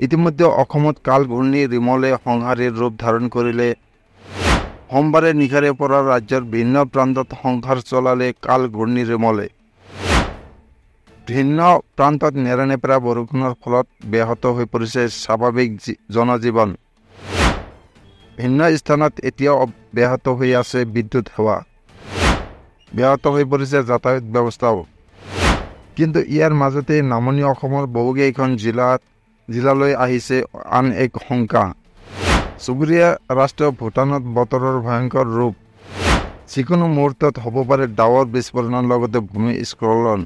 ইতিমধ্যে অসমত কাল ঘূৰ্ণী ৰিমলে সংহাৰীৰ ৰূপ ধাৰণ কৰিলে। সোমবাৰে নিশাৰে পৰা ৰাজ্যৰ ভিন্ন প্ৰান্তত সংহাৰ চলালে কাল ঘূৰ্ণী ৰিমলে। ভিন্ন প্ৰান্তত নেৰানেপেৰা বৰষুণৰ ফলত ব্যাহত হৈ পৰিছে স্বাভাৱিক জনজীৱন। ভিন্ন স্থানত এতিয়াও ব্যাহত হৈ আছে বিদ্যুৎ সেৱা। ব্যাহত হৈ পৰিছে যাতায়াত ব্যৱস্থাও। কিন্তু ইয়াৰ মাজতে নামনি অসমৰ বহুকেইখন জিলালৈ আহিছে আন এক শংকা। চুবুৰীয়া ৰাষ্ট্ৰ ভূটানত বতৰৰ ভয়ংকৰ ৰূপ। যিকোনো মুহূৰ্তত হ'ব পাৰে ডাৱৰ বিস্ফোৰণৰ লগতে ভূমিস্খলন।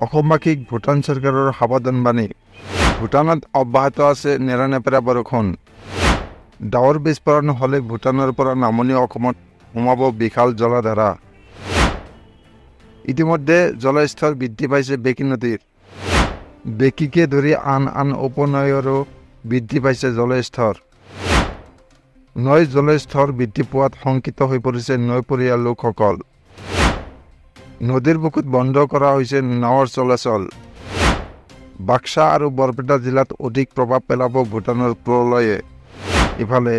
অসমবাসীক ভূটান চৰকাৰৰ সাৱধানবাণী। ভূটানত অব্যাহত আছে নেৰানেপেৰা বৰষুণ। ডাৱৰ বিস্ফোৰণ হ'লে ভূটানৰ পৰা নামনি অসমত সোমাব বিশাল জলধাৰা। ইতিমধ্যে জলস্তৰ বৃদ্ধি পাইছে বেকী নদীৰ। বেকীকে ধৰি আন উপনৈৰো বৃদ্ধি পাইছে জলস্তৰ। নৈৰ জলস্তৰ বৃদ্ধি পোৱাত শংকিত হৈ পৰিছে নৈপৰীয়া লোকসকল। নদীৰ বুকুত বন্ধ কৰা হৈছে নাৱৰ চলাচল। বাক্সা আৰু বৰপেটা জিলাত অধিক প্ৰভাৱ পেলাব ভূটানৰ প্ৰলয়ে। ইফালে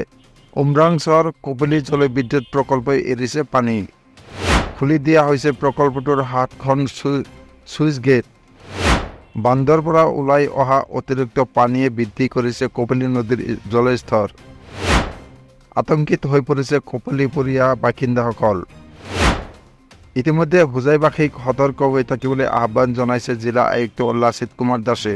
উমৰাংছৰ কপিলী জলবিদ্যুৎ প্ৰকল্পই এৰিছে পানী। খুলি দিয়া হৈছে প্ৰকল্পটোৰ 7খন ছুইচ গেট। বান্ধৰ পৰা ওলাই অহা অতিৰিক্ত পানীয়ে বৃদ্ধি কৰিছে কপিলী নদীৰ জলস্তৰ। আতংকিত হৈ পৰিছে কপিলীপৰীয়া বাসিন্দাসকল। ইতিমধ্যে হোজাইবাসীক সতৰ্ক হৈ থাকিবলৈ আহ্বান জনাইছে জিলা আয়ুক্ত লাচিত কুমাৰ দাসে।